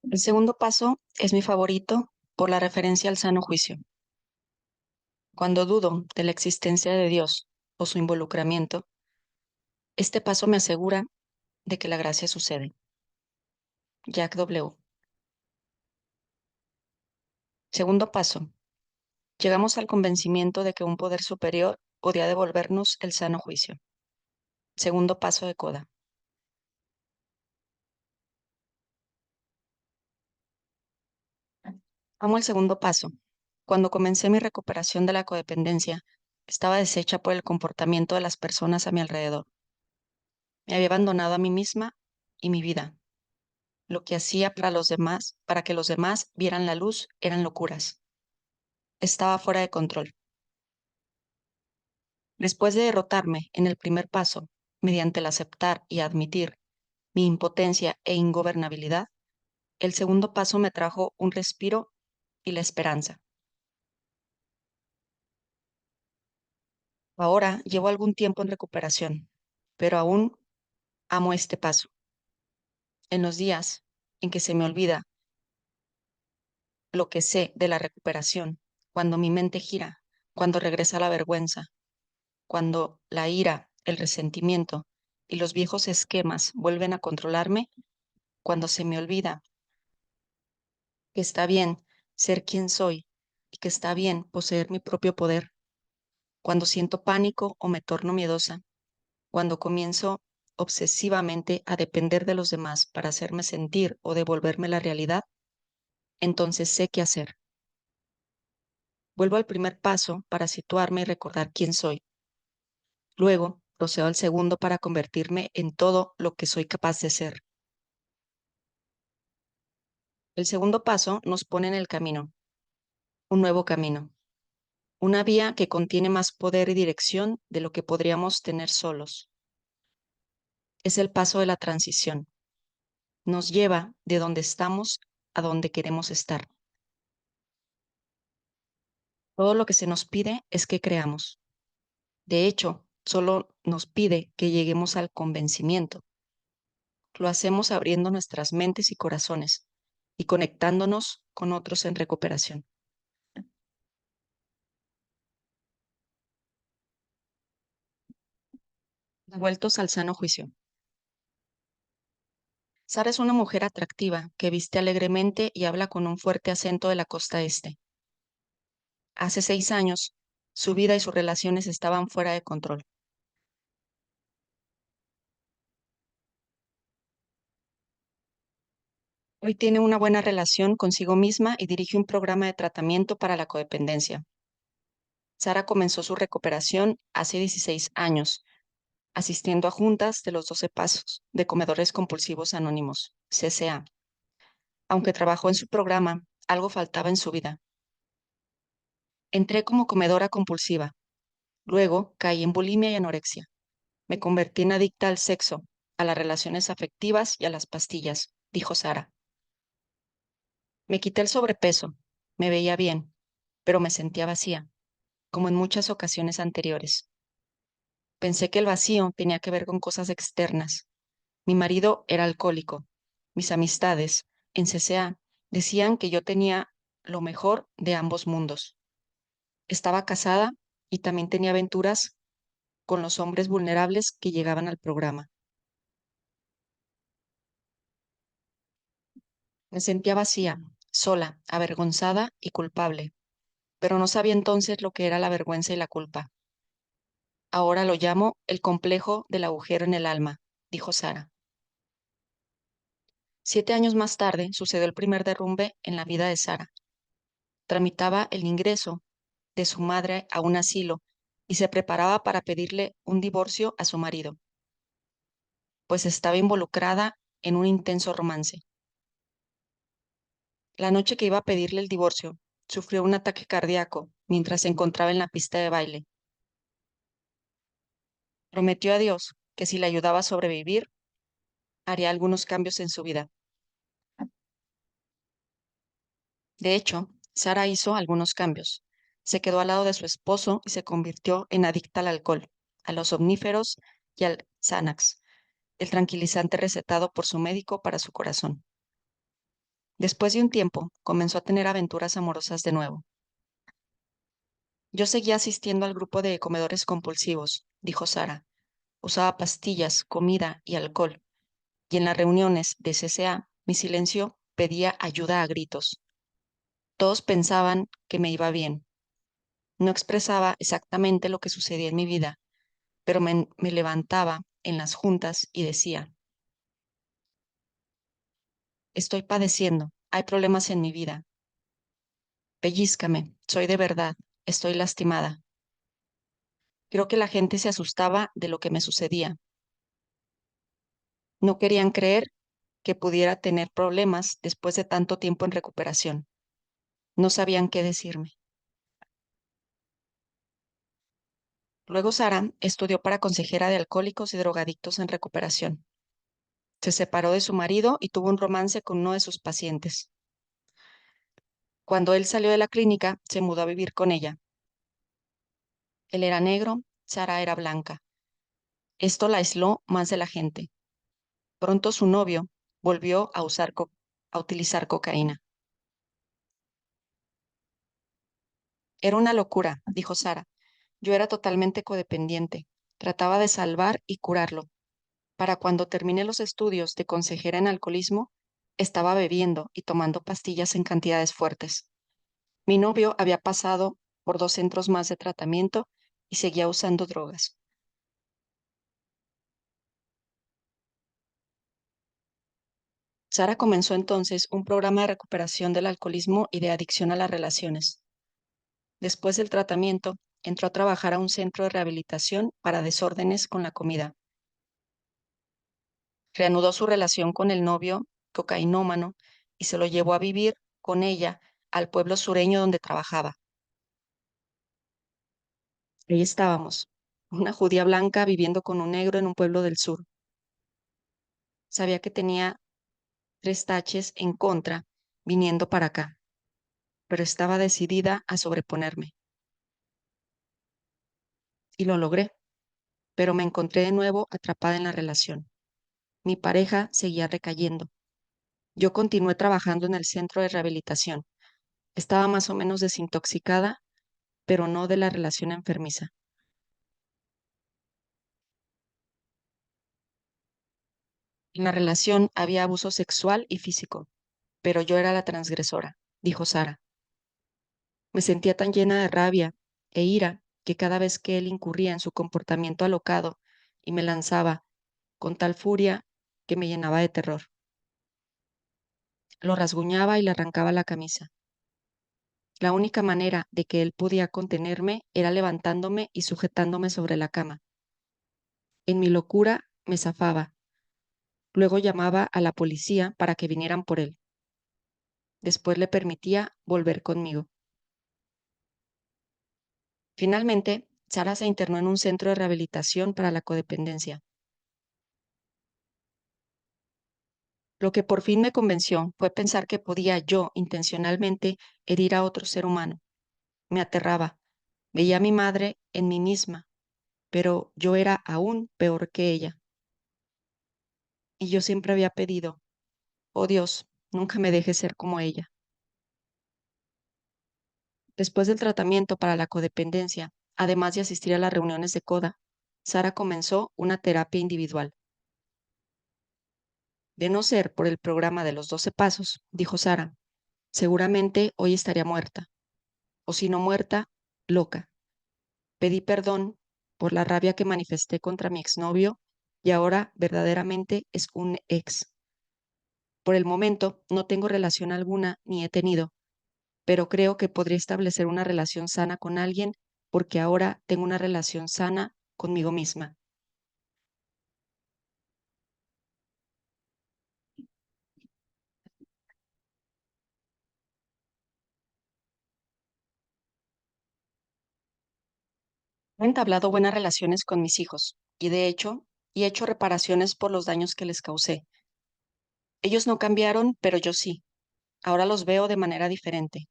El segundo paso es mi favorito por la referencia al sano juicio. Cuando dudo de la existencia de Dios o su involucramiento, este paso me asegura de que la gracia sucede. Jack W. Segundo paso. Llegamos al convencimiento de que un poder superior podía devolvernos el sano juicio. Segundo paso de Coda. Amo el segundo paso. Cuando comencé mi recuperación de la codependencia, estaba deshecha por el comportamiento de las personas a mi alrededor. Me había abandonado a mí misma y mi vida. Lo que hacía para los demás, para que los demás vieran la luz, eran locuras. Estaba fuera de control. Después de derrotarme en el primer paso, mediante el aceptar y admitir mi impotencia e ingobernabilidad, el segundo paso me trajo un respiro y la esperanza. Ahora llevo algún tiempo en recuperación, pero aún amo este paso. En los días en que se me olvida lo que sé de la recuperación, cuando mi mente gira, cuando regresa la vergüenza, cuando la ira, el resentimiento y los viejos esquemas vuelven a controlarme, cuando se me olvida que está bien ser quien soy y que está bien poseer mi propio poder, cuando siento pánico o me torno miedosa, cuando comienzo obsesivamente a depender de los demás para hacerme sentir o devolverme la realidad, entonces sé qué hacer. Vuelvo al primer paso para situarme y recordar quién soy. Luego procedo al segundo para convertirme en todo lo que soy capaz de ser. El segundo paso nos pone en el camino, un nuevo camino, una vía que contiene más poder y dirección de lo que podríamos tener solos. Es el paso de la transición. Nos lleva de donde estamos a donde queremos estar. Todo lo que se nos pide es que creamos. De hecho, solo nos pide que lleguemos al convencimiento. Lo hacemos abriendo nuestras mentes y corazones y conectándonos con otros en recuperación. Vueltos al sano juicio. Sara es una mujer atractiva que viste alegremente y habla con un fuerte acento de la costa este. Hace 6 años, su vida y sus relaciones estaban fuera de control. Hoy tiene una buena relación consigo misma y dirige un programa de tratamiento para la codependencia. Sara comenzó su recuperación hace 16 años, asistiendo a juntas de los 12 pasos de Comedores Compulsivos Anónimos, CCA. Aunque trabajó en su programa, algo faltaba en su vida. Entré como comedora compulsiva. Luego caí en bulimia y anorexia. Me convertí en adicta al sexo, a las relaciones afectivas y a las pastillas, dijo Sara. Me quité el sobrepeso, me veía bien, pero me sentía vacía, como en muchas ocasiones anteriores. Pensé que el vacío tenía que ver con cosas externas. Mi marido era alcohólico. Mis amistades en CCA decían que yo tenía lo mejor de ambos mundos. Estaba casada y también tenía aventuras con los hombres vulnerables que llegaban al programa. Me sentía vacía, sola, avergonzada y culpable, pero no sabía entonces lo que era la vergüenza y la culpa. Ahora lo llamo el complejo del agujero en el alma, dijo Sara. 7 años más tarde sucedió el primer derrumbe en la vida de Sara. Tramitaba el ingreso de su madre a un asilo y se preparaba para pedirle un divorcio a su marido, pues estaba involucrada en un intenso romance. La noche que iba a pedirle el divorcio, sufrió un ataque cardíaco mientras se encontraba en la pista de baile. Prometió a Dios que si le ayudaba a sobrevivir, haría algunos cambios en su vida. De hecho, Sara hizo algunos cambios. Se quedó al lado de su esposo y se convirtió en adicta al alcohol, a los omníferos y al Xanax. el tranquilizante recetado por su médico para su corazón. Después de un tiempo, comenzó a tener aventuras amorosas de nuevo. Yo seguía asistiendo al grupo de comedores compulsivos, dijo Sara. Usaba pastillas, comida y alcohol, y en las reuniones de CCA, mi silencio pedía ayuda a gritos. Todos pensaban que me iba bien. No expresaba exactamente lo que sucedía en mi vida, pero me levantaba en las juntas y decía, estoy padeciendo, hay problemas en mi vida, pellízcame, soy de verdad, estoy lastimada. Creo que la gente se asustaba de lo que me sucedía. No querían creer que pudiera tener problemas después de tanto tiempo en recuperación. No sabían qué decirme. Luego Sara estudió para consejera de alcohólicos y drogadictos en recuperación. Se separó de su marido y tuvo un romance con uno de sus pacientes. Cuando él salió de la clínica, se mudó a vivir con ella. Él era negro, Sara era blanca. Esto la aisló más de la gente. Pronto su novio volvió a a utilizar cocaína. Era una locura, dijo Sara. Yo era totalmente codependiente. Trataba de salvar y curarlo. Para cuando terminé los estudios de consejera en alcoholismo, estaba bebiendo y tomando pastillas en cantidades fuertes. Mi novio había pasado por 2 centros más de tratamiento y seguía usando drogas. Sara comenzó entonces un programa de recuperación del alcoholismo y de adicción a las relaciones. Después del tratamiento, entró a trabajar a un centro de rehabilitación para desórdenes con la comida. Reanudó su relación con el novio cocainómano y se lo llevó a vivir con ella al pueblo sureño donde trabajaba. Ahí estábamos, una judía blanca viviendo con un negro en un pueblo del sur. Sabía que tenía 3 taches en contra viniendo para acá, pero estaba decidida a sobreponerme. Y lo logré, pero me encontré de nuevo atrapada en la relación. Mi pareja seguía recayendo. Yo continué trabajando en el centro de rehabilitación. Estaba más o menos desintoxicada, pero no de la relación enfermiza. En la relación había abuso sexual y físico, pero yo era la transgresora, dijo Sara. Me sentía tan llena de rabia e ira que cada vez que él incurría en su comportamiento alocado y me lanzaba con tal furia que me llenaba de terror. Lo rasguñaba y le arrancaba la camisa. La única manera de que él podía contenerme era levantándome y sujetándome sobre la cama. En mi locura me zafaba. Luego llamaba a la policía para que vinieran por él. Después le permitía volver conmigo. Finalmente, Sara se internó en un centro de rehabilitación para la codependencia. Lo que por fin me convenció fue pensar que podía yo intencionalmente herir a otro ser humano. Me aterraba. Veía a mi madre en mí misma, pero yo era aún peor que ella. Y yo siempre había pedido, oh Dios, nunca me dejes ser como ella. Después del tratamiento para la codependencia, además de asistir a las reuniones de CODA, Sara comenzó una terapia individual. De no ser por el programa de los 12 pasos, dijo Sara, seguramente hoy estaría muerta, o si no muerta, loca. Pedí perdón por la rabia que manifesté contra mi exnovio y ahora verdaderamente es un ex. Por el momento no tengo relación alguna ni he tenido, pero creo que podría establecer una relación sana con alguien porque ahora tengo una relación sana conmigo misma. He entablado buenas relaciones con mis hijos y de hecho, he hecho reparaciones por los daños que les causé. Ellos no cambiaron, pero yo sí. Ahora los veo de manera diferente.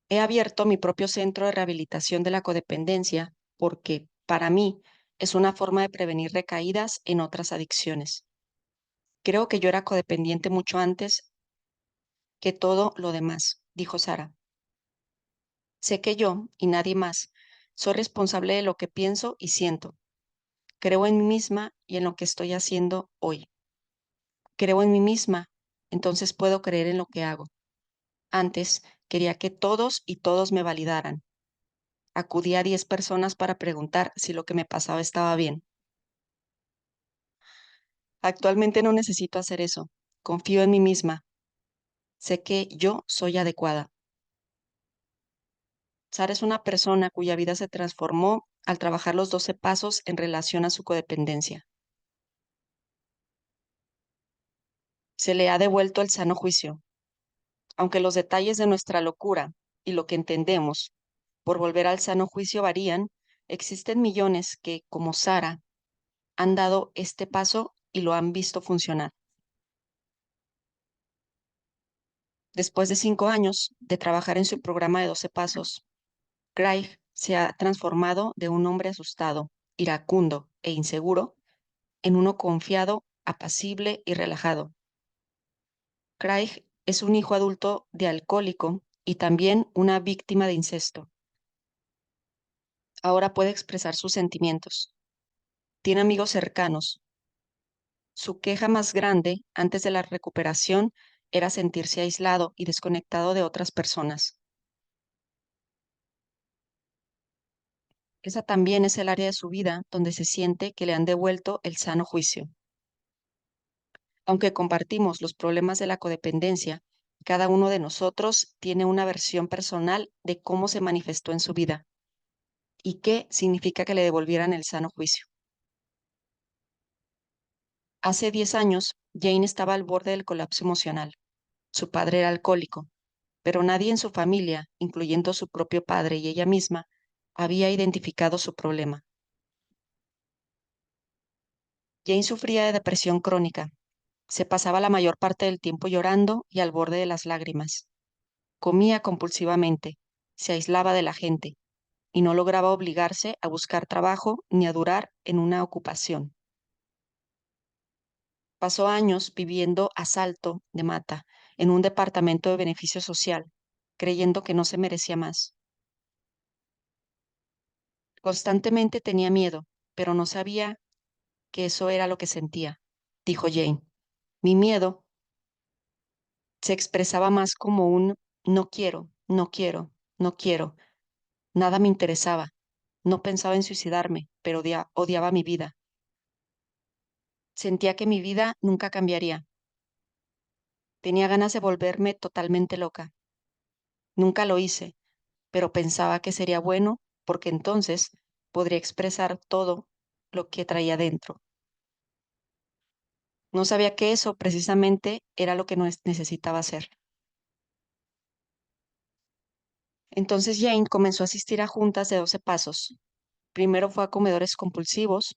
He abierto mi propio centro de rehabilitación de la codependencia porque, para mí, es una forma de prevenir recaídas en otras adicciones. Creo que yo era codependiente mucho antes que todo lo demás, dijo Sara. Sé que yo, y nadie más, soy responsable de lo que pienso y siento. Creo en mí misma y en lo que estoy haciendo hoy. Creo en mí misma, entonces puedo creer en lo que hago. Antes quería que todos y todos me validaran. Acudí a 10 personas para preguntar si lo que me pasaba estaba bien. Actualmente no necesito hacer eso. Confío en mí misma. Sé que yo soy adecuada. Sara es una persona cuya vida se transformó al trabajar los 12 pasos en relación a su codependencia. Se le ha devuelto el sano juicio, aunque los detalles de nuestra locura y lo que entendemos por volver al sano juicio varían, existen millones que, como Sara, han dado este paso y lo han visto funcionar. Después de 5 años de trabajar en su programa de 12 pasos, Craig se ha transformado de un hombre asustado, iracundo e inseguro en uno confiado, apacible y relajado. Craig es un hijo adulto de alcohólico y también una víctima de incesto. Ahora puede expresar sus sentimientos. Tiene amigos cercanos. Su queja más grande antes de la recuperación era sentirse aislado y desconectado de otras personas. Esa también es el área de su vida donde se siente que le han devuelto el sano juicio. Aunque compartimos los problemas de la codependencia, cada uno de nosotros tiene una versión personal de cómo se manifestó en su vida y qué significa que le devolvieran el sano juicio. Hace 10 años, Jane estaba al borde del colapso emocional. Su padre era alcohólico, pero nadie en su familia, incluyendo su propio padre y ella misma, había identificado su problema. Jane sufría de depresión crónica. Se pasaba la mayor parte del tiempo llorando y al borde de las lágrimas. Comía compulsivamente, se aislaba de la gente y no lograba obligarse a buscar trabajo ni a durar en una ocupación. Pasó años viviendo a Salto de Mata, en un departamento de beneficio social, creyendo que no se merecía más. Constantemente tenía miedo, pero no sabía que eso era lo que sentía, dijo Jane. Mi miedo se expresaba más como un no quiero, no quiero, no quiero. Nada me interesaba. No pensaba en suicidarme, pero odiaba mi vida. Sentía que mi vida nunca cambiaría. Tenía ganas de volverme totalmente loca. Nunca lo hice, pero pensaba que sería bueno porque entonces podría expresar todo lo que traía dentro. No sabía que eso precisamente era lo que no necesitaba hacer. Entonces Jane comenzó a asistir a juntas de 12 pasos. Primero fue a comedores compulsivos.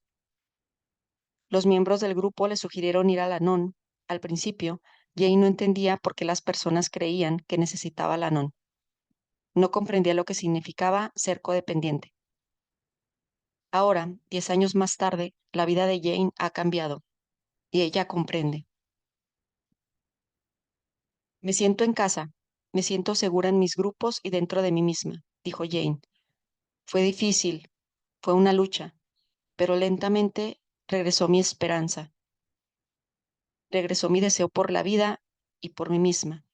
Los miembros del grupo le sugirieron ir al Anon. Al principio, Jane no entendía por qué las personas creían que necesitaba al Anon. No comprendía lo que significaba ser codependiente. Ahora, 10 años más tarde, la vida de Jane ha cambiado y ella comprende. Me siento en casa, me siento segura en mis grupos y dentro de mí misma, dijo Jane. Fue difícil, fue una lucha, pero lentamente regresó mi esperanza, regresó mi deseo por la vida y por mí misma.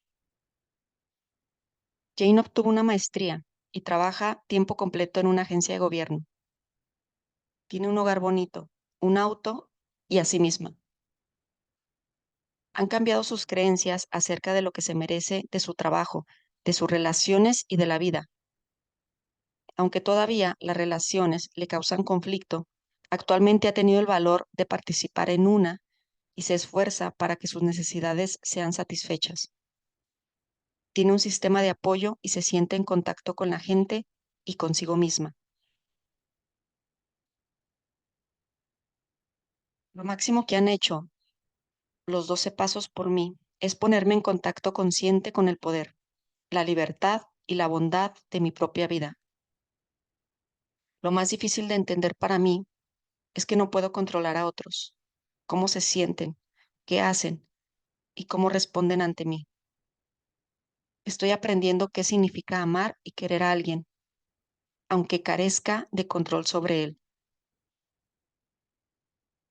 Jane obtuvo una maestría y trabaja tiempo completo en una agencia de gobierno. Tiene un hogar bonito, un auto y a sí misma. Han cambiado sus creencias acerca de lo que se merece de su trabajo, de sus relaciones y de la vida. Aunque todavía las relaciones le causan conflicto, actualmente ha tenido el valor de participar en una y se esfuerza para que sus necesidades sean satisfechas. Tiene un sistema de apoyo y se siente en contacto con la gente y consigo misma. Lo máximo que han hecho los 12 pasos por mí es ponerme en contacto consciente con el poder, la libertad y la bondad de mi propia vida. Lo más difícil de entender para mí es que no puedo controlar a otros, cómo se sienten, qué hacen y cómo responden ante mí. Estoy aprendiendo qué significa amar y querer a alguien, aunque carezca de control sobre él.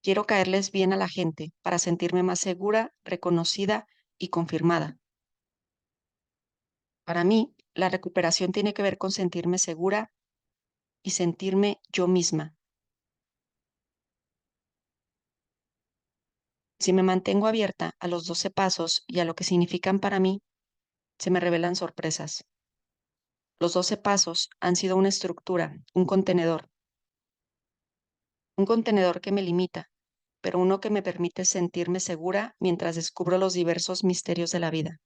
Quiero caerles bien a la gente para sentirme más segura, reconocida y confirmada. Para mí, la recuperación tiene que ver con sentirme segura y sentirme yo misma. Si me mantengo abierta a los 12 pasos y a lo que significan para mí, se me revelan sorpresas. Los 12 pasos han sido una estructura, un contenedor que me limita, pero uno que me permite sentirme segura mientras descubro los diversos misterios de la vida.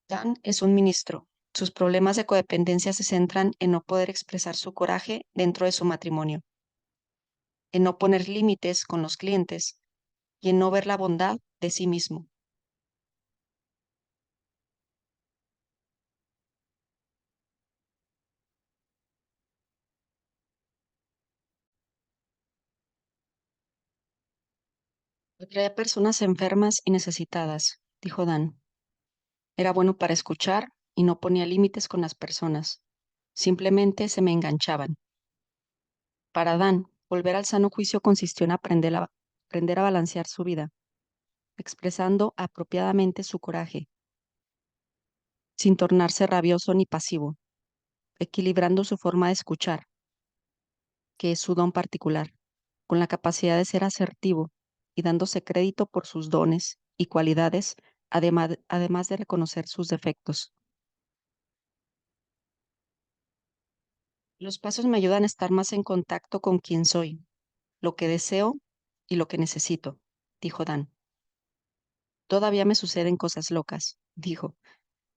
Dan es un ministro. Sus problemas de codependencia se centran en no poder expresar su coraje dentro de su matrimonio, en no poner límites con los clientes y en no ver la bondad de sí mismo. Atraía personas enfermas y necesitadas, dijo Dan. Era bueno para escuchar y no ponía límites con las personas. Simplemente se me enganchaban. Para Dan, volver al sano juicio consistió en aprender a balancear su vida, expresando apropiadamente su coraje, sin tornarse rabioso ni pasivo, equilibrando su forma de escuchar, que es su don particular, con la capacidad de ser asertivo y dándose crédito por sus dones y cualidades, además de reconocer sus defectos. Los pasos me ayudan a estar más en contacto con quién soy, lo que deseo y lo que necesito, dijo Dan. Todavía me suceden cosas locas, dijo,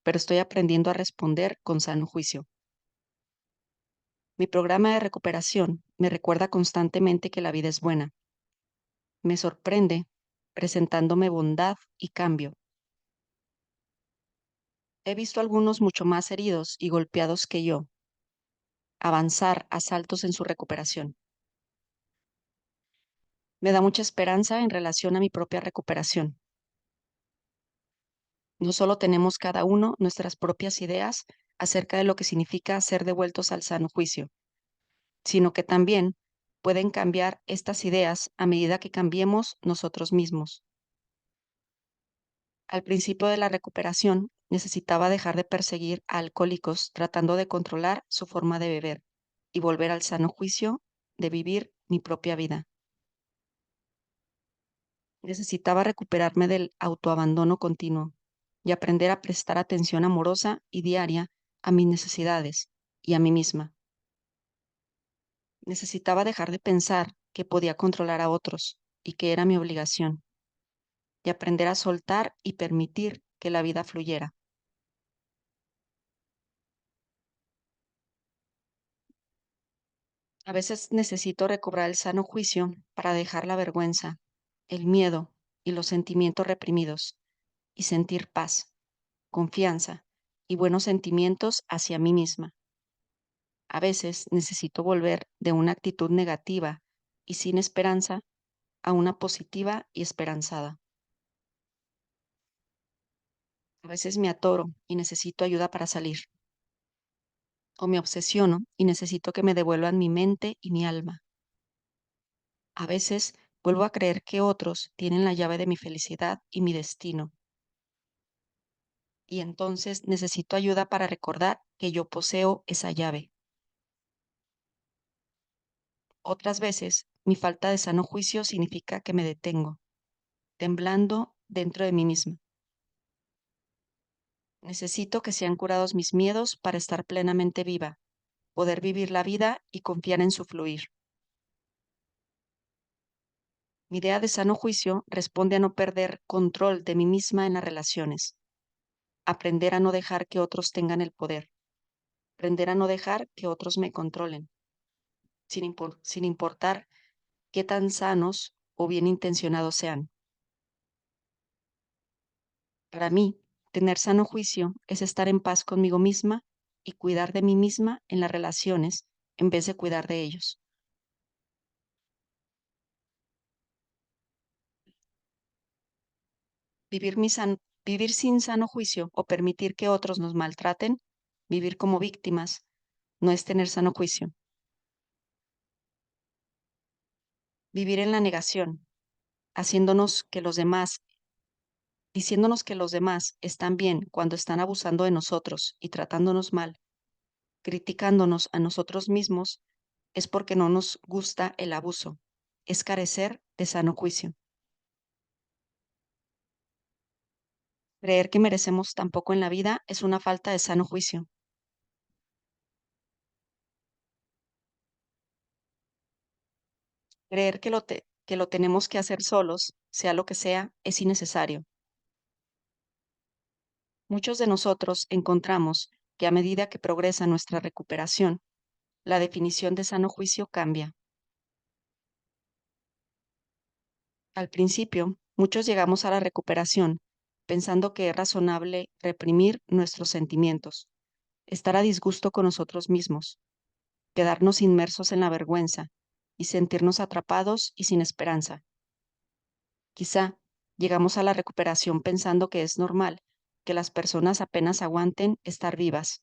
pero estoy aprendiendo a responder con sano juicio. Mi programa de recuperación me recuerda constantemente que la vida es buena. Me sorprende presentándome bondad y cambio. He visto a algunos mucho más heridos y golpeados que yo avanzar a saltos en su recuperación. Me da mucha esperanza en relación a mi propia recuperación. No solo tenemos cada uno nuestras propias ideas acerca de lo que significa ser devueltos al sano juicio, sino que también pueden cambiar estas ideas a medida que cambiemos nosotros mismos. Al principio de la recuperación, necesitaba dejar de perseguir a alcohólicos tratando de controlar su forma de beber y volver al sano juicio de vivir mi propia vida. Necesitaba recuperarme del autoabandono continuo y aprender a prestar atención amorosa y diaria a mis necesidades y a mí misma. Necesitaba dejar de pensar que podía controlar a otros y que era mi obligación, y aprender a soltar y permitir que la vida fluyera. A veces necesito recobrar el sano juicio para dejar la vergüenza, el miedo y los sentimientos reprimidos y sentir paz, confianza y buenos sentimientos hacia mí misma. A veces necesito volver de una actitud negativa y sin esperanza a una positiva y esperanzada. A veces me atoro y necesito ayuda para salir, o me obsesiono y necesito que me devuelvan mi mente y mi alma. A veces vuelvo a creer que otros tienen la llave de mi felicidad y mi destino, y entonces necesito ayuda para recordar que yo poseo esa llave. Otras veces, mi falta de sano juicio significa que me detengo, temblando dentro de mí misma. Necesito que sean curados mis miedos para estar plenamente viva, poder vivir la vida y confiar en su fluir. Mi idea de sano juicio responde a no perder control de mí misma en las relaciones, aprender a no dejar que otros tengan el poder, aprender a no dejar que otros me controlen, sin importar qué tan sanos o bien intencionados sean. Para mí, tener sano juicio es estar en paz conmigo misma y cuidar de mí misma en las relaciones en vez de cuidar de ellos. Vivir sin sano juicio o permitir que otros nos maltraten, vivir como víctimas, no es tener sano juicio. Vivir en la negación, haciéndonos que los demás, diciéndonos que los demás están bien cuando están abusando de nosotros y tratándonos mal, criticándonos a nosotros mismos, es porque no nos gusta el abuso, es carecer de sano juicio. Creer que merecemos tan poco en la vida es una falta de sano juicio. Creer que que lo tenemos que hacer solos, sea lo que sea, es innecesario. Muchos de nosotros encontramos que a medida que progresa nuestra recuperación, la definición de sano juicio cambia. Al principio, muchos llegamos a la recuperación pensando que es razonable reprimir nuestros sentimientos, estar a disgusto con nosotros mismos, quedarnos inmersos en la vergüenza y sentirnos atrapados y sin esperanza. Quizá llegamos a la recuperación pensando que es normal que las personas apenas aguanten estar vivas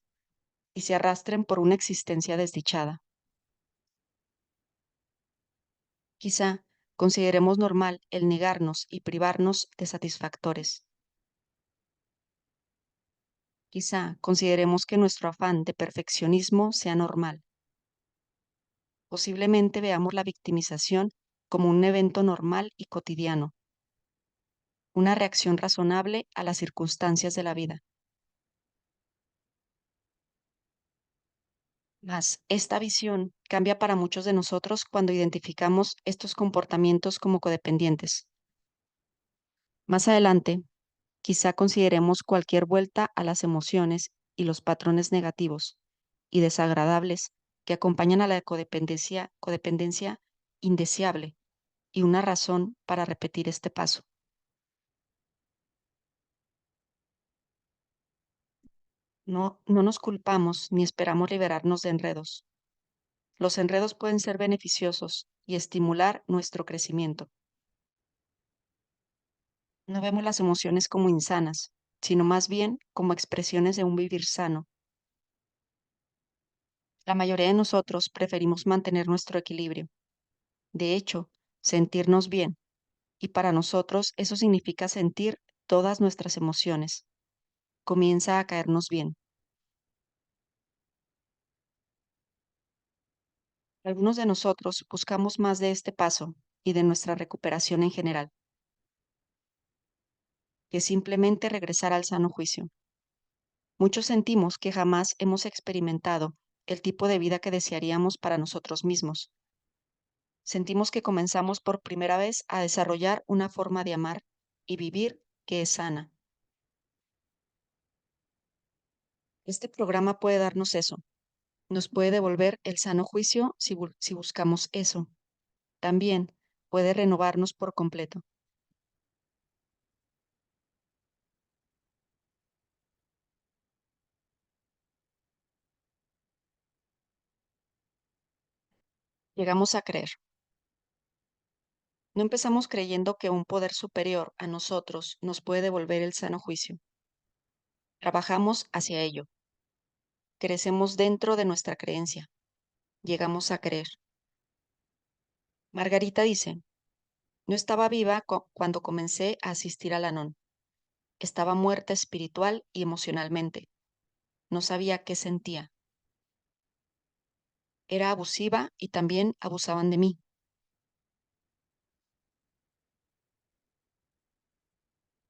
y se arrastren por una existencia desdichada. Quizá consideremos normal el negarnos y privarnos de satisfactores. Quizá consideremos que nuestro afán de perfeccionismo sea normal. Posiblemente veamos la victimización como un evento normal y cotidiano, una reacción razonable a las circunstancias de la vida. Mas esta visión cambia para muchos de nosotros cuando identificamos estos comportamientos como codependientes. Más adelante, quizá consideremos cualquier vuelta a las emociones y los patrones negativos y desagradables que acompañan a la codependencia indeseable y una razón para repetir este paso. No nos culpamos ni esperamos liberarnos de enredos. Los enredos pueden ser beneficiosos y estimular nuestro crecimiento. No vemos las emociones como insanas, sino más bien como expresiones de un vivir sano. La mayoría de nosotros preferimos mantener nuestro equilibrio. De hecho, sentirnos bien. Y para nosotros eso significa sentir todas nuestras emociones. Comienza a caernos bien. Algunos de nosotros buscamos más de este paso y de nuestra recuperación en general, que simplemente regresar al sano juicio. Muchos sentimos que jamás hemos experimentado el tipo de vida que desearíamos para nosotros mismos. Sentimos que comenzamos por primera vez a desarrollar una forma de amar y vivir que es sana. Este programa puede darnos eso, nos puede devolver el sano juicio si buscamos eso. También puede renovarnos por completo. Llegamos a creer. No empezamos creyendo que un poder superior a nosotros nos puede devolver el sano juicio. Trabajamos hacia ello. Crecemos dentro de nuestra creencia. Llegamos a creer. Margarita dice, no estaba viva cuando comencé a asistir al Anon. Estaba muerta espiritual y emocionalmente. No sabía qué sentía. Era abusiva y también abusaban de mí.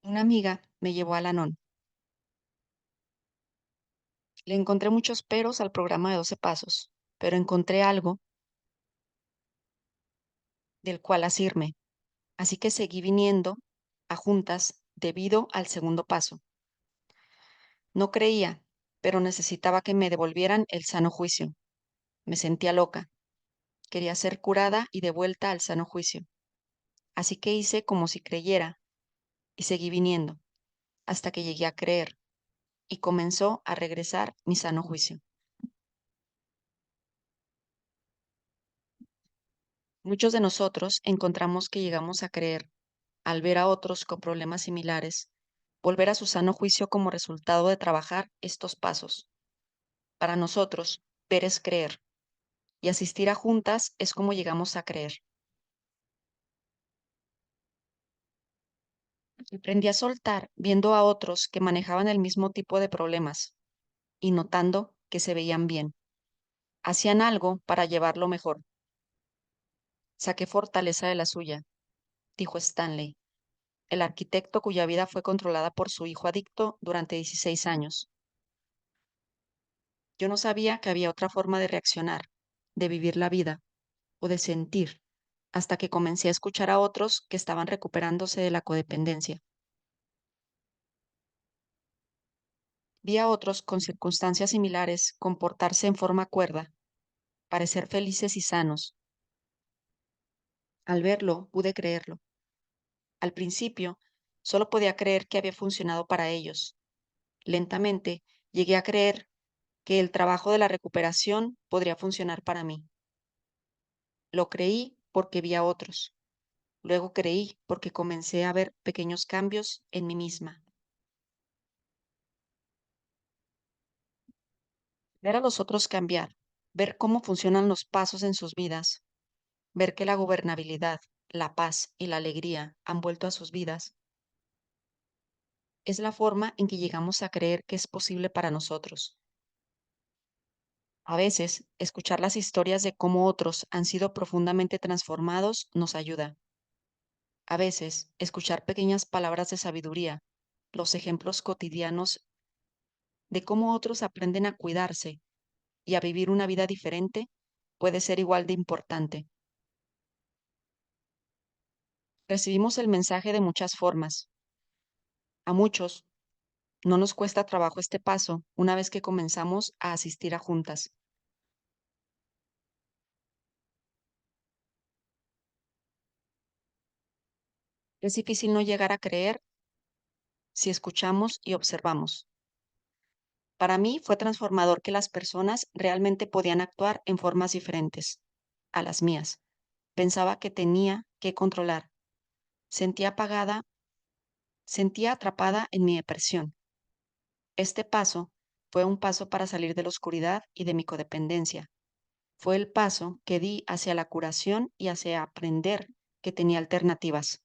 Una amiga me llevó al Anon. Le encontré muchos peros al programa de 12 pasos, pero encontré algo del cual asirme. Así que seguí viniendo a juntas debido al segundo paso. No creía, pero necesitaba que me devolvieran el sano juicio. Me sentía loca. Quería ser curada y devuelta al sano juicio. Así que hice como si creyera y seguí viniendo hasta que llegué a creer y comenzó a regresar mi sano juicio. Muchos de nosotros encontramos que llegamos a creer, al ver a otros con problemas similares, volver a su sano juicio como resultado de trabajar estos pasos. Para nosotros, ver es creer, y asistir a juntas es como llegamos a creer. Aprendí a soltar viendo a otros que manejaban el mismo tipo de problemas y notando que se veían bien. Hacían algo para llevarlo mejor. Saqué fortaleza de la suya, dijo Stanley, el arquitecto cuya vida fue controlada por su hijo adicto durante 16 años. Yo no sabía que había otra forma de reaccionar, de vivir la vida o de sentir, hasta que comencé a escuchar a otros que estaban recuperándose de la codependencia. Vi a otros con circunstancias similares comportarse en forma cuerda, parecer felices y sanos. Al verlo, pude creerlo. Al principio, solo podía creer que había funcionado para ellos. Lentamente, llegué a creer que el trabajo de la recuperación podría funcionar para mí. Lo creí porque vi a otros. Luego creí porque comencé a ver pequeños cambios en mí misma. Ver a los otros cambiar, ver cómo funcionan los pasos en sus vidas, ver que la gobernabilidad, la paz y la alegría han vuelto a sus vidas, es la forma en que llegamos a creer que es posible para nosotros. A veces, escuchar las historias de cómo otros han sido profundamente transformados nos ayuda. A veces, escuchar pequeñas palabras de sabiduría, los ejemplos cotidianos de cómo otros aprenden a cuidarse y a vivir una vida diferente, puede ser igual de importante. Recibimos el mensaje de muchas formas. A muchos no nos cuesta trabajo este paso una vez que comenzamos a asistir a juntas. Es difícil no llegar a creer si escuchamos y observamos. Para mí fue transformador que las personas realmente podían actuar en formas diferentes a las mías. Pensaba que tenía que controlar. Sentía apagada, sentía atrapada en mi depresión. Este paso fue un paso para salir de la oscuridad y de mi codependencia. Fue el paso que di hacia la curación y hacia aprender que tenía alternativas.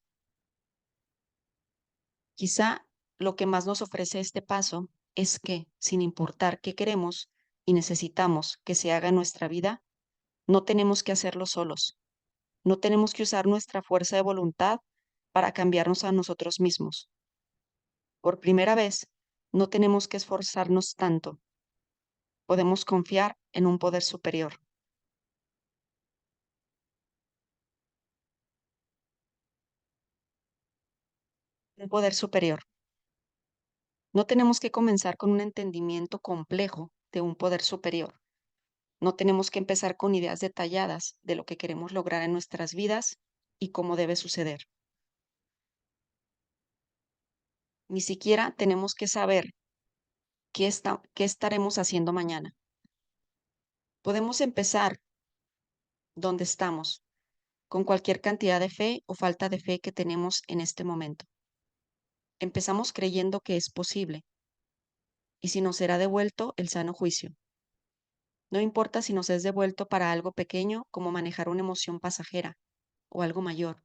Quizá lo que más nos ofrece este paso es que, sin importar qué queremos y necesitamos que se haga en nuestra vida, no tenemos que hacerlo solos. No tenemos que usar nuestra fuerza de voluntad para cambiarnos a nosotros mismos. Por primera vez, no tenemos que esforzarnos tanto. Podemos confiar en un poder superior. Un poder superior. No tenemos que comenzar con un entendimiento complejo de un poder superior. No tenemos que empezar con ideas detalladas de lo que queremos lograr en nuestras vidas y cómo debe suceder. Ni siquiera tenemos que saber qué estaremos haciendo mañana. Podemos empezar donde estamos, con cualquier cantidad de fe o falta de fe que tenemos en este momento. Empezamos creyendo que es posible y si nos será devuelto el sano juicio. No importa si nos es devuelto para algo pequeño como manejar una emoción pasajera o algo mayor,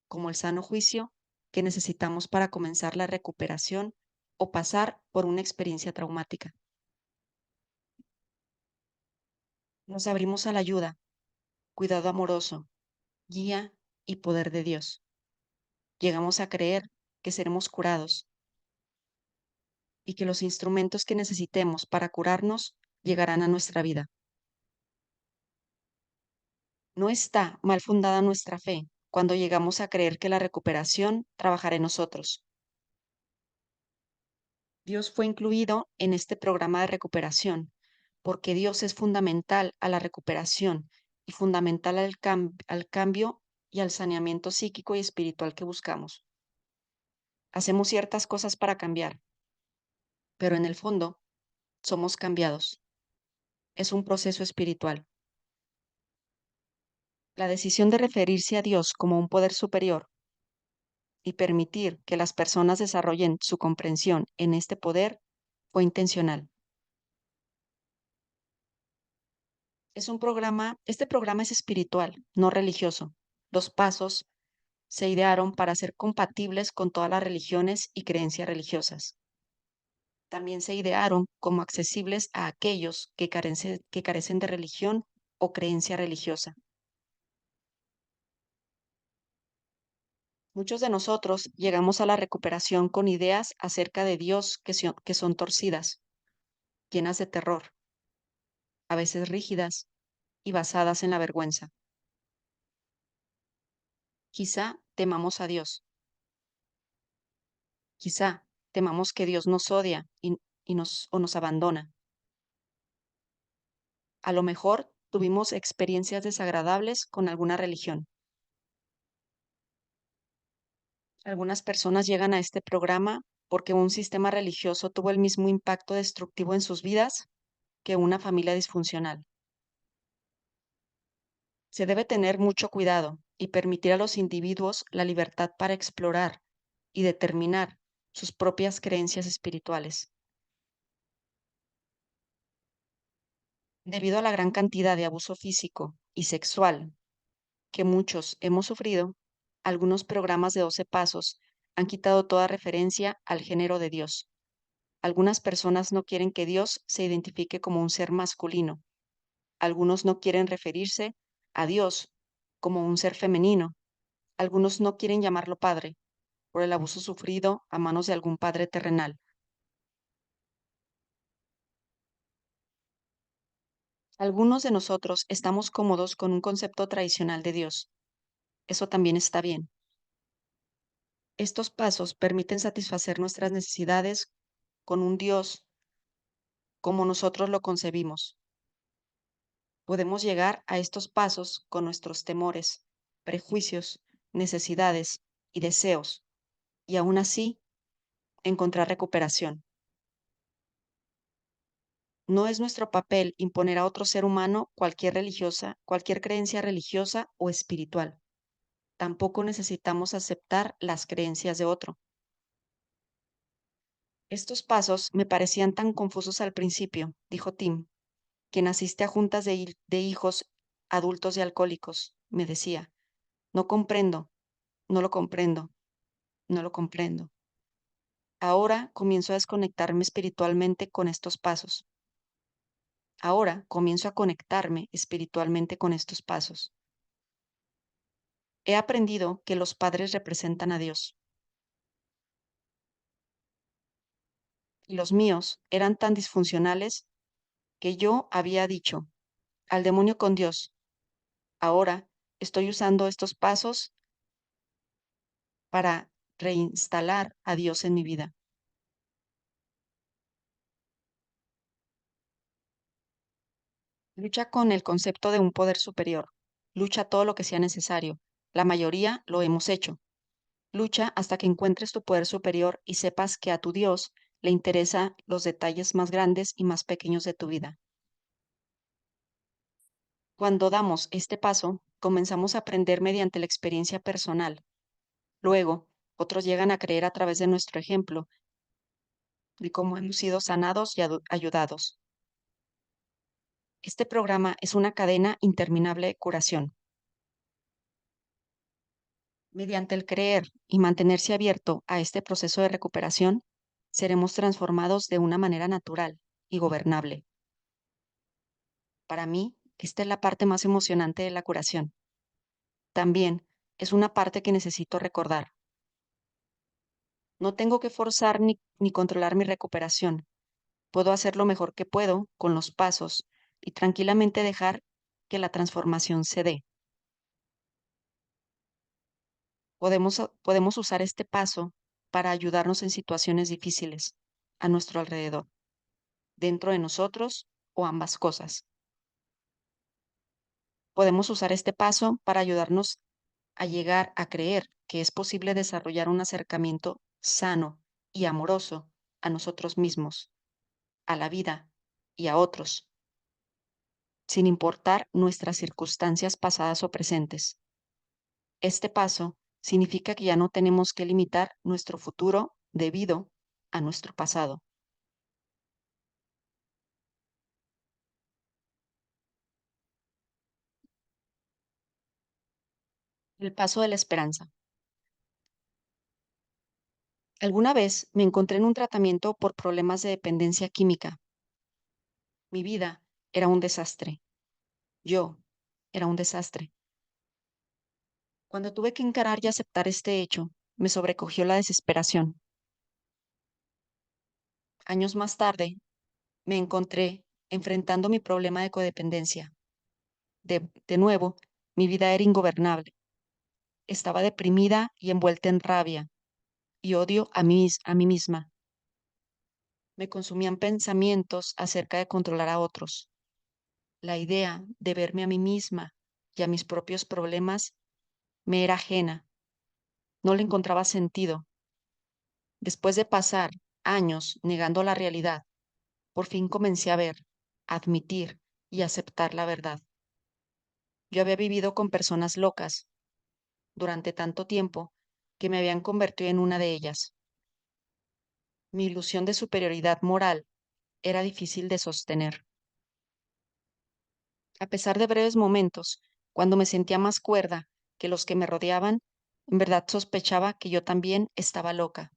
como el sano juicio que necesitamos para comenzar la recuperación o pasar por una experiencia traumática. Nos abrimos a la ayuda, cuidado amoroso, guía y poder de Dios. Llegamos a creer que seremos curados y que los instrumentos que necesitemos para curarnos llegarán a nuestra vida. No está mal fundada nuestra fe cuando llegamos a creer que la recuperación trabajará en nosotros. Dios fue incluido en este programa de recuperación porque Dios es fundamental a la recuperación y fundamental al cambio y al saneamiento psíquico y espiritual que buscamos. Hacemos ciertas cosas para cambiar, pero en el fondo somos cambiados. Es un proceso espiritual. La decisión de referirse a Dios como un poder superior y permitir que las personas desarrollen su comprensión en este poder fue intencional. Este programa es espiritual, no religioso. Los pasos se idearon para ser compatibles con todas las religiones y creencias religiosas. También se idearon como accesibles a aquellos que carecen de religión o creencia religiosa. Muchos de nosotros llegamos a la recuperación con ideas acerca de Dios que son torcidas, llenas de terror, a veces rígidas y basadas en la vergüenza. Quizá temamos a Dios, quizá temamos que Dios nos odia o nos abandona. A lo mejor tuvimos experiencias desagradables con alguna religión. Algunas personas llegan a este programa porque un sistema religioso tuvo el mismo impacto destructivo en sus vidas que una familia disfuncional. Se debe tener mucho cuidado y permitir a los individuos la libertad para explorar y determinar sus propias creencias espirituales. Debido a la gran cantidad de abuso físico y sexual que muchos hemos sufrido, algunos programas de 12 pasos han quitado toda referencia al género de Dios. Algunas personas no quieren que Dios se identifique como un ser masculino. Algunos no quieren referirse a Dios como un ser femenino. Algunos no quieren llamarlo padre por el abuso sufrido a manos de algún padre terrenal. Algunos de nosotros estamos cómodos con un concepto tradicional de Dios. Eso también está bien. Estos pasos permiten satisfacer nuestras necesidades con un Dios como nosotros lo concebimos. Podemos llegar a estos pasos con nuestros temores, prejuicios, necesidades y deseos, y aún así encontrar recuperación. No es nuestro papel imponer a otro ser humano cualquier creencia religiosa o espiritual. Tampoco necesitamos aceptar las creencias de otro. Estos pasos me parecían tan confusos al principio, dijo Tim, quien asiste a juntas de hijos adultos y alcohólicos. Me decía, no comprendo, no lo comprendo, no lo comprendo. Ahora comienzo a desconectarme espiritualmente con estos pasos. Ahora comienzo a conectarme espiritualmente con estos pasos. He aprendido que los padres representan a Dios. Y los míos eran tan disfuncionales que yo había dicho, al demonio con Dios. Ahora estoy usando estos pasos para reinstalar a Dios en mi vida. Lucha con el concepto de un poder superior. Lucha todo lo que sea necesario. La mayoría lo hemos hecho. Lucha hasta que encuentres tu poder superior y sepas que a tu Dios le interesan los detalles más grandes y más pequeños de tu vida. Cuando damos este paso, comenzamos a aprender mediante la experiencia personal. Luego, otros llegan a creer a través de nuestro ejemplo y cómo hemos sido sanados y ayudados. Este programa es una cadena interminable de curación. Mediante el creer y mantenerse abierto a este proceso de recuperación, seremos transformados de una manera natural y gobernable. Para mí, esta es la parte más emocionante de la curación. También es una parte que necesito recordar. No tengo que forzar ni controlar mi recuperación. Puedo hacer lo mejor que puedo con los pasos y tranquilamente dejar que la transformación se dé. Podemos usar este paso para ayudarnos en situaciones difíciles a nuestro alrededor, dentro de nosotros o ambas cosas. Podemos usar este paso para ayudarnos a llegar a creer que es posible desarrollar un acercamiento sano y amoroso a nosotros mismos, a la vida y a otros. sin importar nuestras circunstancias pasadas o presentes. Este paso significa que ya no tenemos que limitar nuestro futuro debido a nuestro pasado. El paso de la esperanza. Alguna vez me encontré en un tratamiento por problemas de dependencia química. Mi vida era un desastre. Yo era un desastre. Cuando tuve que encarar y aceptar este hecho, me sobrecogió la desesperación. Años más tarde, me encontré enfrentando mi problema de codependencia. De nuevo, mi vida era ingobernable. Estaba deprimida y envuelta en rabia y odio a mí misma. Me consumían pensamientos acerca de controlar a otros. La idea de verme a mí misma y a mis propios problemas me era ajena. No le encontraba sentido. Después de pasar años negando la realidad, por fin comencé a ver, admitir y aceptar la verdad. Yo había vivido con personas locas durante tanto tiempo que me habían convertido en una de ellas. Mi ilusión de superioridad moral era difícil de sostener. A pesar de breves momentos, cuando me sentía más cuerda que los que me rodeaban, en verdad sospechaba que yo también estaba loca.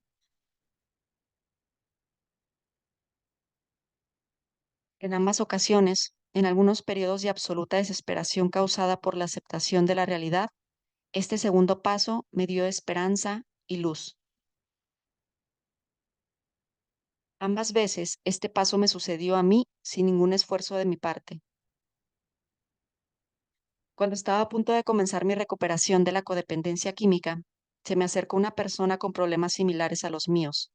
En ambas ocasiones, en algunos periodos de absoluta desesperación causada por la aceptación de la realidad, este segundo paso me dio esperanza y luz. Ambas veces este paso me sucedió a mí sin ningún esfuerzo de mi parte. Cuando estaba a punto de comenzar mi recuperación de la codependencia química, se me acercó una persona con problemas similares a los míos,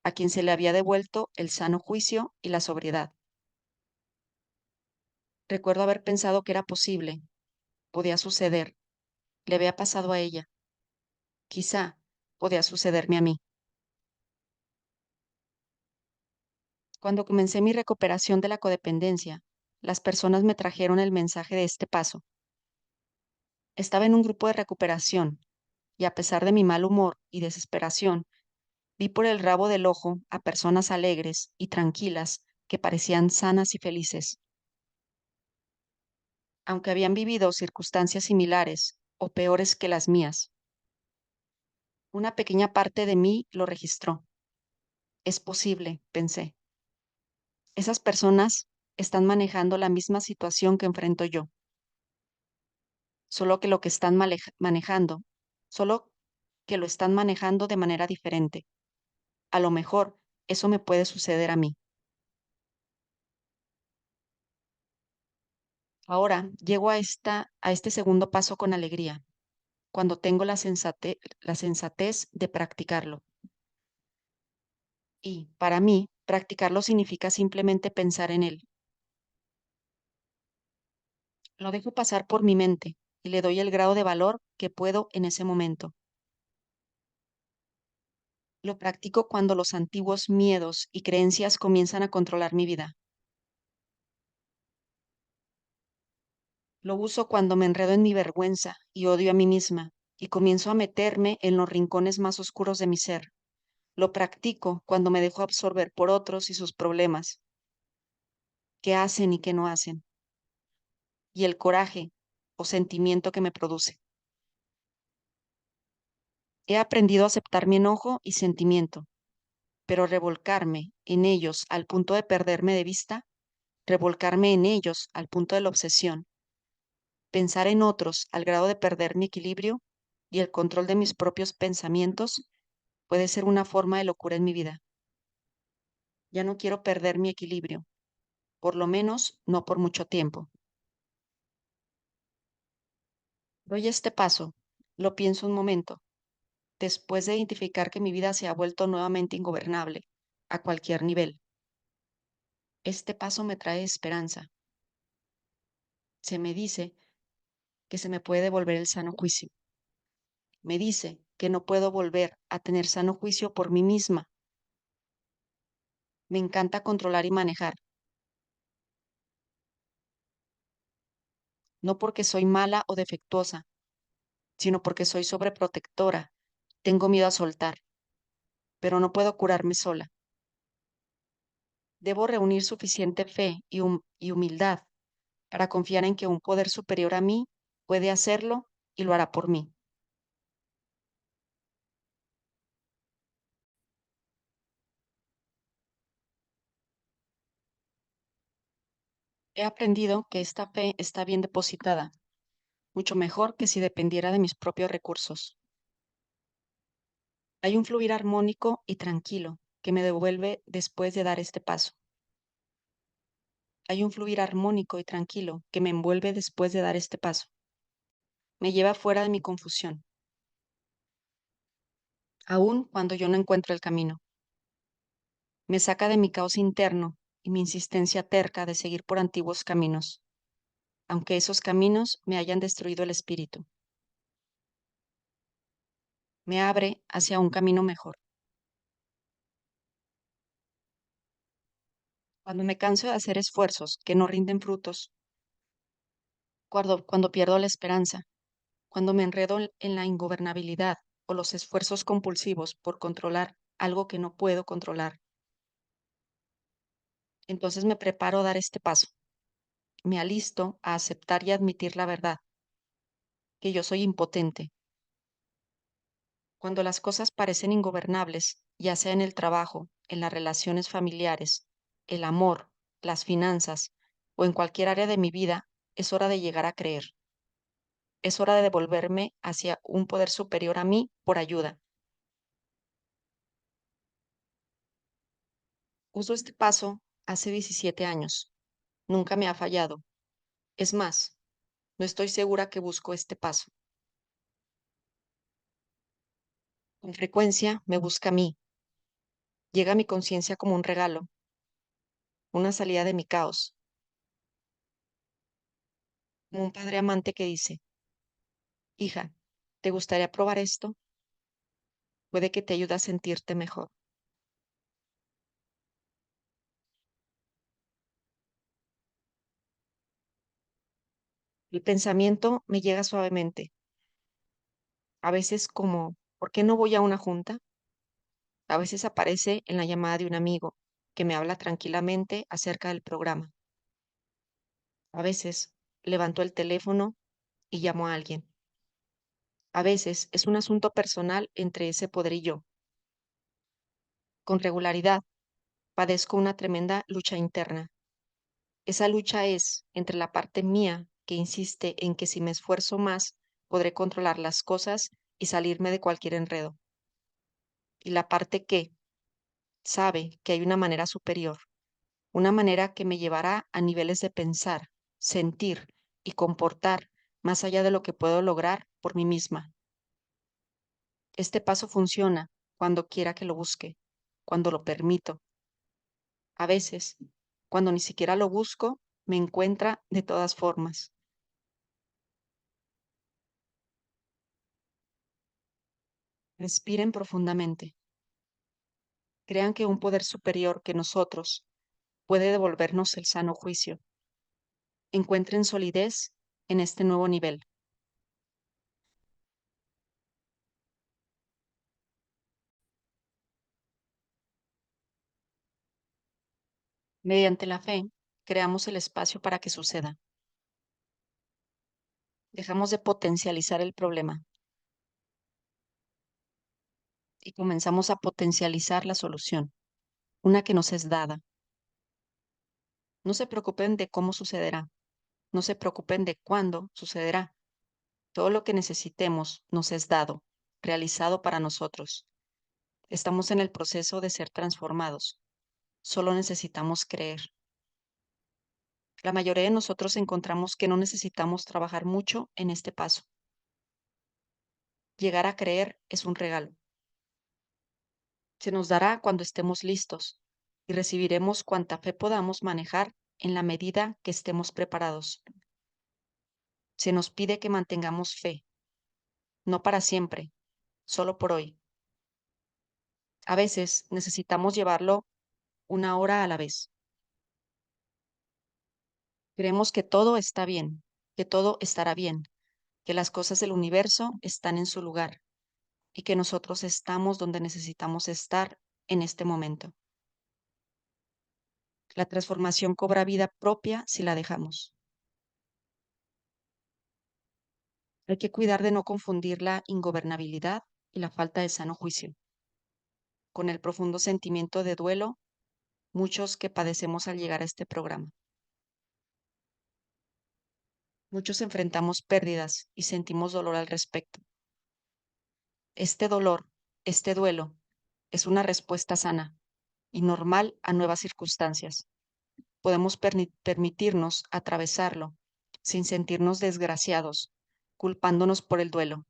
a quien se le había devuelto el sano juicio y la sobriedad. Recuerdo haber pensado que era posible, podía suceder, le había pasado a ella, quizá podía sucederme a mí. Cuando comencé mi recuperación de la codependencia, las personas me trajeron el mensaje de este paso. Estaba en un grupo de recuperación y a pesar de mi mal humor y desesperación, vi por el rabo del ojo a personas alegres y tranquilas que parecían sanas y felices. Aunque habían vivido circunstancias similares o peores que las mías, una pequeña parte de mí lo registró. Es posible, pensé. Esas personas están manejando la misma situación que enfrento yo, solo que lo que están manejando, solo que lo están manejando de manera diferente. A lo mejor eso me puede suceder a mí. Ahora llego a este segundo paso con alegría, cuando tengo la sensatez de practicarlo. Y, para mí, practicarlo significa simplemente pensar en él. Lo dejo pasar por mi mente y le doy el grado de valor que puedo en ese momento. Lo practico cuando los antiguos miedos y creencias comienzan a controlar mi vida. Lo uso cuando me enredo en mi vergüenza y odio a mí misma y comienzo a meterme en los rincones más oscuros de mi ser. Lo practico cuando me dejo absorber por otros y sus problemas, qué hacen y qué no hacen, y el coraje o sentimiento que me produce. He aprendido a aceptar mi enojo y sentimiento, pero revolcarme en ellos al punto de perderme de vista, revolcarme en ellos al punto de la obsesión, pensar en otros al grado de perder mi equilibrio y el control de mis propios pensamientos, puede ser una forma de locura en mi vida. Ya no quiero perder mi equilibrio, por lo menos no por mucho tiempo. Doy este paso, lo pienso un momento, después de identificar que mi vida se ha vuelto nuevamente ingobernable, a cualquier nivel. Este paso me trae esperanza. Se me dice que se me puede devolver el sano juicio. Me dice que no puedo volver a tener sano juicio por mí misma. Me encanta controlar y manejar. no porque soy mala o defectuosa, sino porque soy sobreprotectora. Tengo miedo a soltar, pero no puedo curarme sola. Debo reunir suficiente fe y humildad para confiar en que un poder superior a mí puede hacerlo y lo hará por mí. He aprendido que esta fe está bien depositada, mucho mejor que si dependiera de mis propios recursos. Hay un fluir armónico y tranquilo que me devuelve después de dar este paso. Hay un fluir armónico y tranquilo que me envuelve después de dar este paso. Me lleva fuera de mi confusión, aun cuando yo no encuentro el camino. Me saca de mi caos interno y mi insistencia terca de seguir por antiguos caminos, aunque esos caminos me hayan destruido el espíritu. Me abre hacia un camino mejor. Cuando me canso de hacer esfuerzos que no rinden frutos, cuando pierdo la esperanza, cuando me enredo en la ingobernabilidad o los esfuerzos compulsivos por controlar algo que no puedo controlar, entonces me preparo a dar este paso. Me alisto a aceptar y admitir la verdad, que yo soy impotente. Cuando las cosas parecen ingobernables, ya sea en el trabajo, en las relaciones familiares, el amor, las finanzas o en cualquier área de mi vida, es hora de llegar a creer. Es hora de devolverme hacia un poder superior a mí por ayuda. Uso este paso hace 17 años. Nunca me ha fallado. Es más, no estoy segura que busco este paso. Con frecuencia me busca a mí. Llega a mi conciencia como un regalo, una salida de mi caos, como un padre amante que dice, hija, ¿te gustaría probar esto? Puede que te ayude a sentirte mejor. El pensamiento me llega suavemente, a veces como, ¿por qué no voy a una junta? A veces aparece en la llamada de un amigo que me habla tranquilamente acerca del programa. A veces levanto el teléfono y llamo a alguien. A veces es un asunto personal entre ese poder y yo. Con regularidad padezco una tremenda lucha interna. Esa lucha es entre la parte mía que insiste en que si me esfuerzo más podré controlar las cosas y salirme de cualquier enredo, y la parte que sabe que hay una manera superior, una manera que me llevará a niveles de pensar, sentir y comportar más allá de lo que puedo lograr por mí misma. Este paso funciona cuando quiera que lo busque, cuando lo permito. A veces, cuando ni siquiera lo busco, me encuentra de todas formas. Respiren profundamente. Crean que un poder superior que nosotros puede devolvernos el sano juicio. Encuentren solidez en este nuevo nivel. Mediante la fe, creamos el espacio para que suceda. Dejamos de potencializar el problema y comenzamos a potencializar la solución, una que nos es dada. No se preocupen de cómo sucederá, no se preocupen de cuándo sucederá. Todo lo que necesitemos nos es dado, realizado para nosotros. Estamos en el proceso de ser transformados. Solo necesitamos creer. La mayoría de nosotros encontramos que no necesitamos trabajar mucho en este paso. Llegar a creer es un regalo. Se nos dará cuando estemos listos y recibiremos cuanta fe podamos manejar en la medida que estemos preparados. Se nos pide que mantengamos fe, no para siempre, solo por hoy. A veces necesitamos llevarlo una hora a la vez. Creemos que todo está bien. que todo estará bien, que las cosas del universo están en su lugar y que nosotros estamos donde necesitamos estar en este momento. La transformación cobra vida propia si la dejamos. Hay que cuidar de no confundir la ingobernabilidad y la falta de sano juicio con el profundo sentimiento de duelo, muchos que padecemos al llegar a este programa. Muchos enfrentamos pérdidas y sentimos dolor al respecto. Este dolor, este duelo, es una respuesta sana y normal a nuevas circunstancias. Podemos permitirnos atravesarlo sin sentirnos desgraciados, culpándonos por el duelo.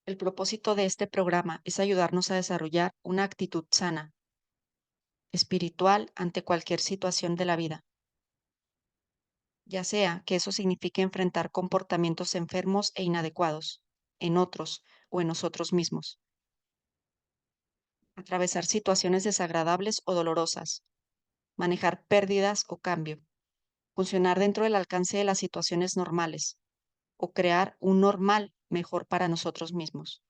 El propósito de este programa es ayudarnos a desarrollar una actitud sana, espiritual ante cualquier situación de la vida, ya sea que eso signifique enfrentar comportamientos enfermos e inadecuados en otros o en nosotros mismos, atravesar situaciones desagradables o dolorosas, manejar pérdidas o cambio, funcionar dentro del alcance de las situaciones normales o crear un normal mejor para nosotros mismos.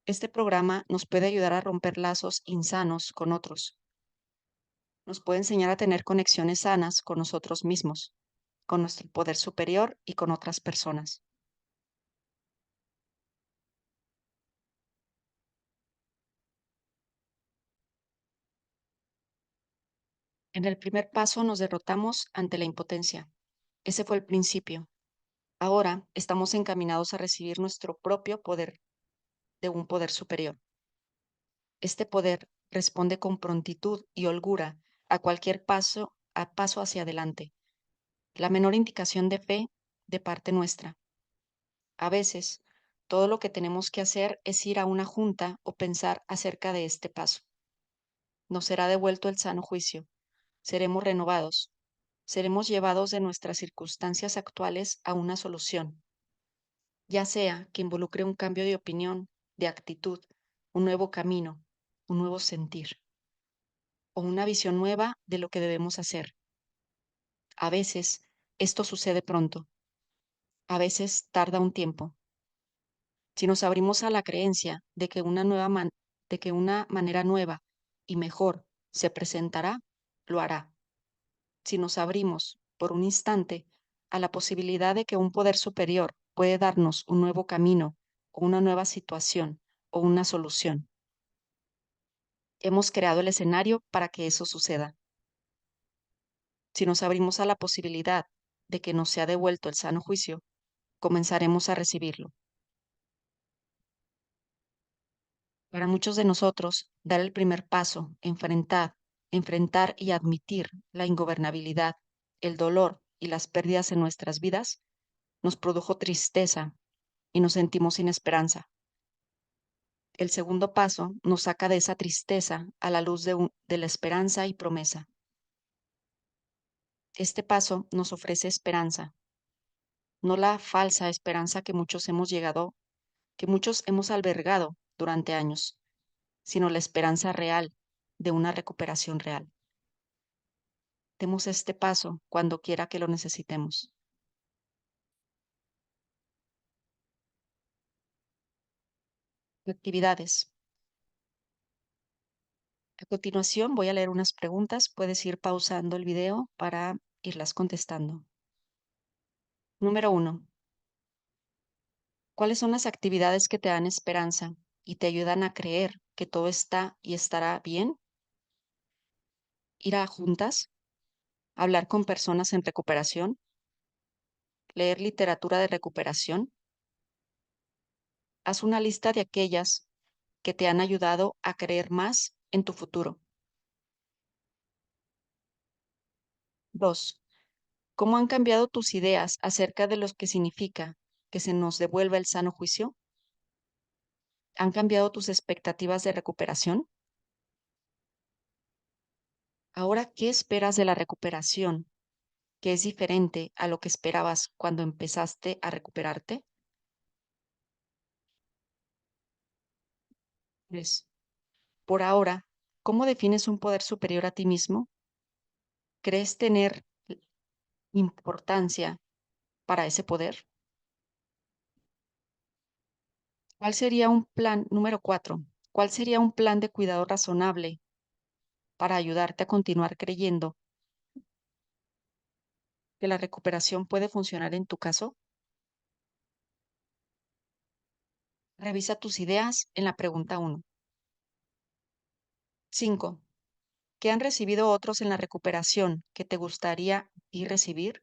Este programa nos puede ayudar a romper lazos insanos con otros. Nos puede enseñar a tener conexiones sanas con nosotros mismos, con nuestro poder superior y con otras personas. En el primer paso nos derrotamos ante la impotencia. Ese fue el principio. Ahora estamos encaminados a recibir nuestro propio poder de un poder superior. Este poder responde con prontitud y holgura a cualquier paso hacia adelante. La menor indicación de fe de parte nuestra. A veces, todo lo que tenemos que hacer es ir a una junta o pensar acerca de este paso. Nos será devuelto el sano juicio. Seremos renovados. Seremos llevados de nuestras circunstancias actuales a una solución, ya sea que involucre un cambio de opinión, de actitud, un nuevo camino, un nuevo sentir o una visión nueva de lo que debemos hacer. A veces, esto sucede pronto. A veces tarda un tiempo. Si nos abrimos a la creencia de que una manera nueva y mejor se presentará, lo hará. Si nos abrimos por un instante a la posibilidad de que un poder superior puede darnos un nuevo camino o una nueva situación o una solución, hemos creado el escenario para que eso suceda. Si nos abrimos a la posibilidad de que nos sea devuelto el sano juicio, comenzaremos a recibirlo. Para muchos de nosotros, dar el primer paso, enfrentar y admitir la ingobernabilidad, el dolor y las pérdidas en nuestras vidas, nos produjo tristeza y nos sentimos sin esperanza. El segundo paso nos saca de esa tristeza a la luz de la esperanza y promesa. Este paso nos ofrece esperanza, no la falsa esperanza que muchos hemos albergado durante años, sino la esperanza real de una recuperación real. Demos este paso cuando quiera que lo necesitemos. Actividades. A continuación voy a leer unas preguntas. Puedes ir pausando el video para irlas contestando. Número 1. ¿Cuáles son las actividades que te dan esperanza y te ayudan a creer que todo está y estará bien? Ir a juntas, hablar con personas en recuperación, leer literatura de recuperación. Haz una lista de aquellas que te han ayudado a creer más en tu futuro. 2. ¿Cómo han cambiado tus ideas acerca de lo que significa que se nos devuelva el sano juicio? ¿Han cambiado tus expectativas de recuperación? Ahora, ¿qué esperas de la recuperación que es diferente a lo que esperabas cuando empezaste a recuperarte? 3. Por ahora, ¿cómo defines un poder superior a ti mismo? ¿Crees tener importancia para ese poder? ¿Cuál sería un plan número 4? ¿Cuál sería un plan de cuidado razonable para ayudarte a continuar creyendo que la recuperación puede funcionar en tu caso? Revisa tus ideas en la pregunta 1. 5. ¿Qué han recibido otros en la recuperación que te gustaría y recibir?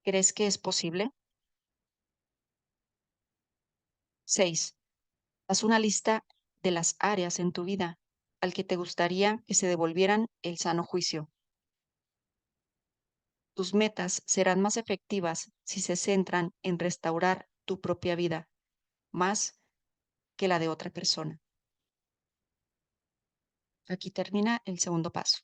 ¿Crees que es posible? 6. Haz una lista de las áreas en tu vida al que te gustaría que se devolvieran el sano juicio. Tus metas serán más efectivas si se centran en restaurar tu propia vida, más que la de otra persona. Aquí termina el segundo paso.